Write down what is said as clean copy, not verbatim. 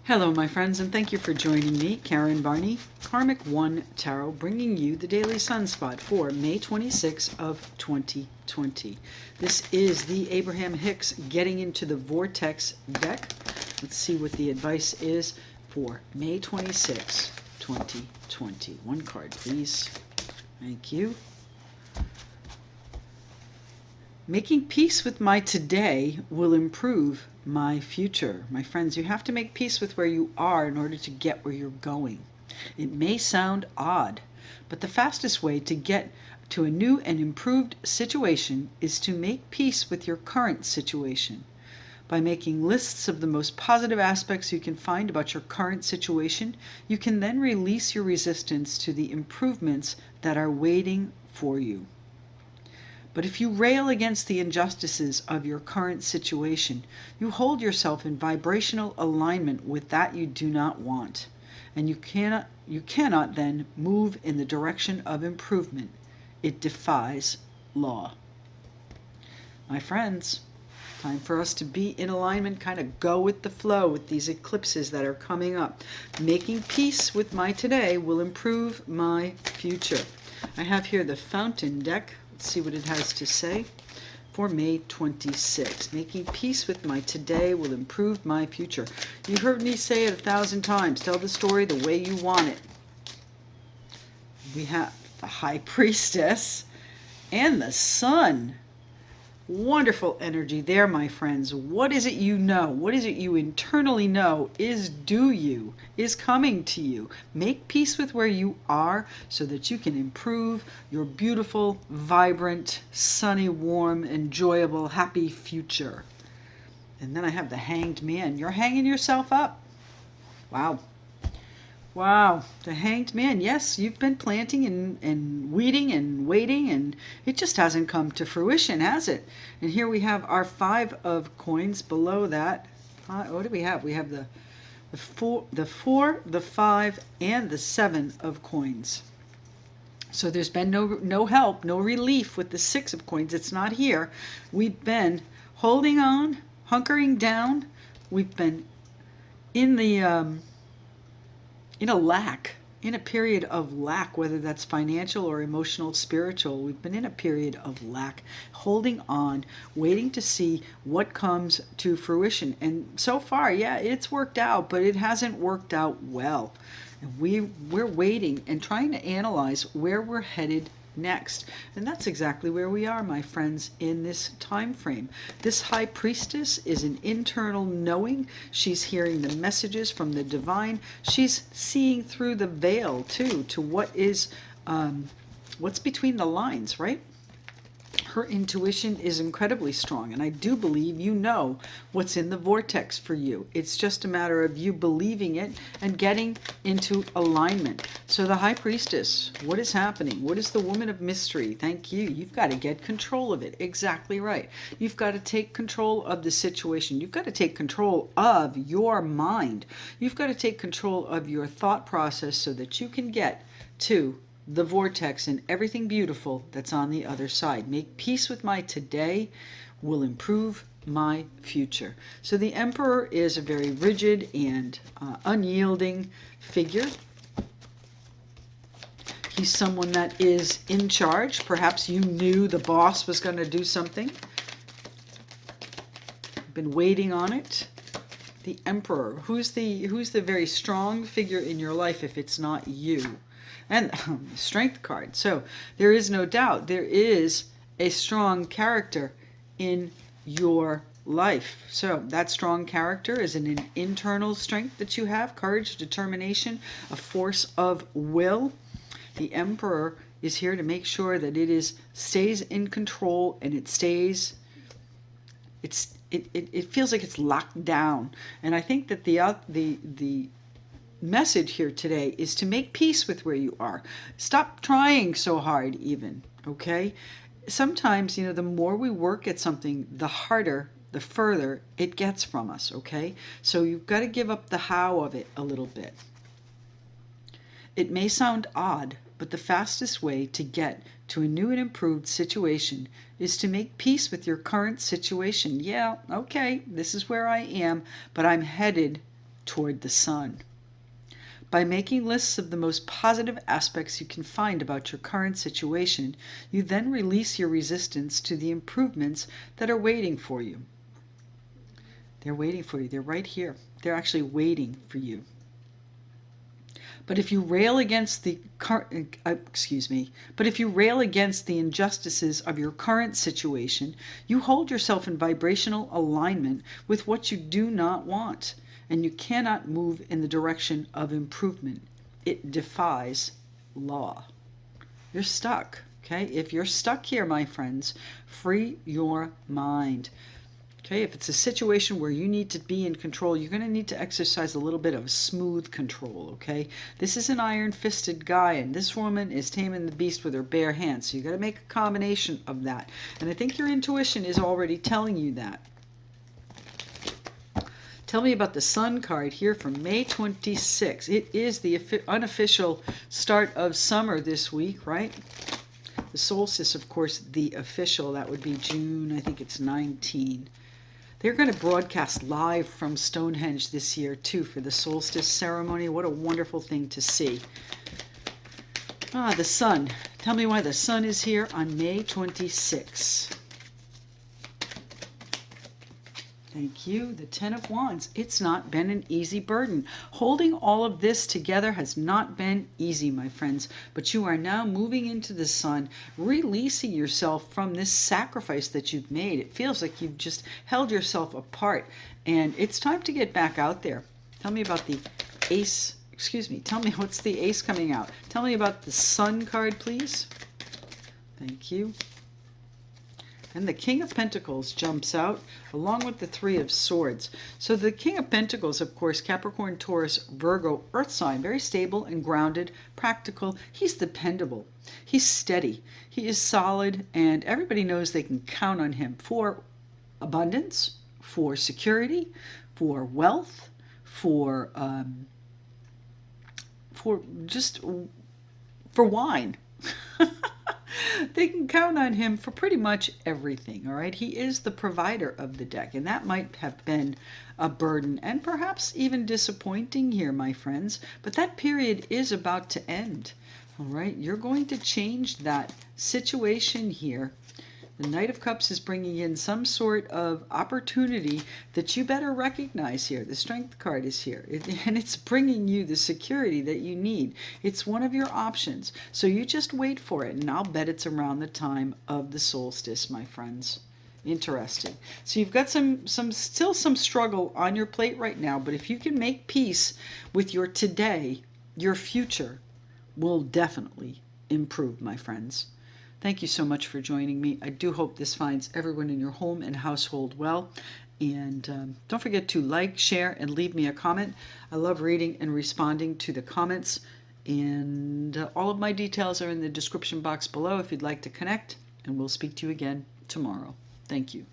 Hello, my friends, and thank you for joining me, Karen Barney, Karmic One Tarot, bringing you the Daily Sunspot for May 26th of 2020. This is the Abraham Hicks Getting into the Vortex deck. Let's see what the advice is for May 26th, 2020. One card, please. Thank you. Making peace with my today will improve my future. My friends, you have to make peace with where you are in order to get where you're going. It may sound odd, but the fastest way to get to a new and improved situation is to make peace with your current situation. By making lists of the most positive aspects you can find about your current situation, you can then release your resistance to the improvements that are waiting for you. But if you rail against the injustices of your current situation, you hold yourself in vibrational alignment with that you do not want, and you cannot then move in the direction of improvement. It defies law. My friends, time for us to be in alignment, kind of go with the flow with these eclipses that are coming up. Making peace with my today will improve my future. I have here the Fountain deck. Let's see what it has to say for May 26th. Making peace with my today will improve my future. You heard me say it 1,000 times. Tell the story the way you want it. We have the High Priestess and the Sun. Wonderful energy there, my friends. What is it you know? What is it you internally know is due you, is coming to you? Make peace with where you are so that you can improve your beautiful, vibrant, sunny, warm, enjoyable, happy future. And then I have the Hanged Man. You're hanging yourself up. Wow. Wow, the Hanged Man. Yes, you've been planting and weeding and waiting, and it just hasn't come to fruition, has it? And here we have our 5 of coins. Below that, what do we have? We have the 4, the 5, and the 7 of coins. So there's been no help, no relief with the 6 of coins. It's not here. We've been holding on, hunkering down. We've been in the in a period of lack, whether that's financial or emotional, spiritual. We've been in a period of lack, holding on, waiting to see what comes to fruition. And so far, yeah, it's worked out, but it hasn't worked out well. And we're waiting and trying to analyze where we're headed next. And that's exactly where we are, my friends, in this time frame. This High Priestess is an internal knowing. She's hearing the messages from the divine. She's seeing through the veil too, to what is what's between the lines, right? Her intuition is incredibly strong, and I do believe you know what's in the vortex for you. It's just a matter of you believing it and getting into alignment. So the High Priestess, what is happening? What is the Woman of Mystery? Thank you. You've got to get control of it. Exactly right. You've got to take control of the situation. You've got to take control of your mind. You've got to take control of your thought process so that you can get to the vortex and everything beautiful that's on the other side. Make peace with my today will improve my future. So the Emperor is a very rigid and unyielding figure. He's someone that is in charge. Perhaps you knew the boss was going to do something. Been waiting on it. The Emperor. Who's the very strong figure in your life if it's not you? And the Strength card. So there is no doubt there is a strong character in your life. So that strong character is an internal strength that you have, courage, determination, a force of will. The Emperor is here to make sure that it stays in control, and it stays, it feels like it's locked down. And I think that the message here today is to make peace with where you are. Stop trying so hard even, okay? Sometimes, the more we work at something, the harder, the further it gets from us, okay? So you've got to give up the how of it a little bit. It may sound odd, but the fastest way to get to a new and improved situation is to make peace with your current situation. Yeah, okay, this is where I am, but I'm headed toward the sun. By making lists of the most positive aspects you can find about your current situation, you then release your resistance to the improvements that are waiting for you. They're waiting for you. They're right here. They're actually waiting for you. But if you rail against the injustices of your current situation, you hold yourself in vibrational alignment with what you do not want, and you cannot move in the direction of improvement. It defies law. You're stuck, okay? If you're stuck here, my friends, free your mind. Okay, if it's a situation where you need to be in control, you're going to need to exercise a little bit of smooth control, okay? This is an iron-fisted guy, and this woman is taming the beast with her bare hands. So you got to make a combination of that. And I think your intuition is already telling you that. Tell me about the Sun card here from May 26. It is the unofficial start of summer this week, right? The solstice, of course, the official. That would be June, I think it's 19. They're going to broadcast live from Stonehenge this year, too, for the solstice ceremony. What a wonderful thing to see. The sun. Tell me why the sun is here on May 26. Thank you. The Ten of Wands. It's not been an easy burden. Holding all of this together has not been easy, my friends. But you are now moving into the sun, releasing yourself from this sacrifice that you've made. It feels like you've just held yourself apart. And it's time to get back out there. Tell me about the ace. Tell me what's the ace coming out. Tell me about the Sun card, please. Thank you. And the King of Pentacles jumps out along with the Three of Swords. So the King of Pentacles, of course, Capricorn, Taurus, Virgo, Earth sign, very stable and grounded, practical. He's dependable. He's steady. He is solid, and everybody knows they can count on him for abundance, for security, for wealth, for wine. They can count on him for pretty much everything, all right? He is the provider of the deck, and that might have been a burden and perhaps even disappointing here, my friends, but that period is about to end, all right? You're going to change that situation here. The Knight of Cups is bringing in some sort of opportunity that you better recognize here. The Strength card is here, and it's bringing you the security that you need. It's one of your options. So you just wait for it, and I'll bet it's around the time of the solstice, my friends. Interesting. So you've got still some struggle on your plate right now, but if you can make peace with your today, your future will definitely improve, my friends. Thank you so much for joining me. I do hope this finds everyone in your home and household well. And don't forget to like, share, and leave me a comment. I love reading and responding to the comments. And all of my details are in the description box below if you'd like to connect. And we'll speak to you again tomorrow. Thank you.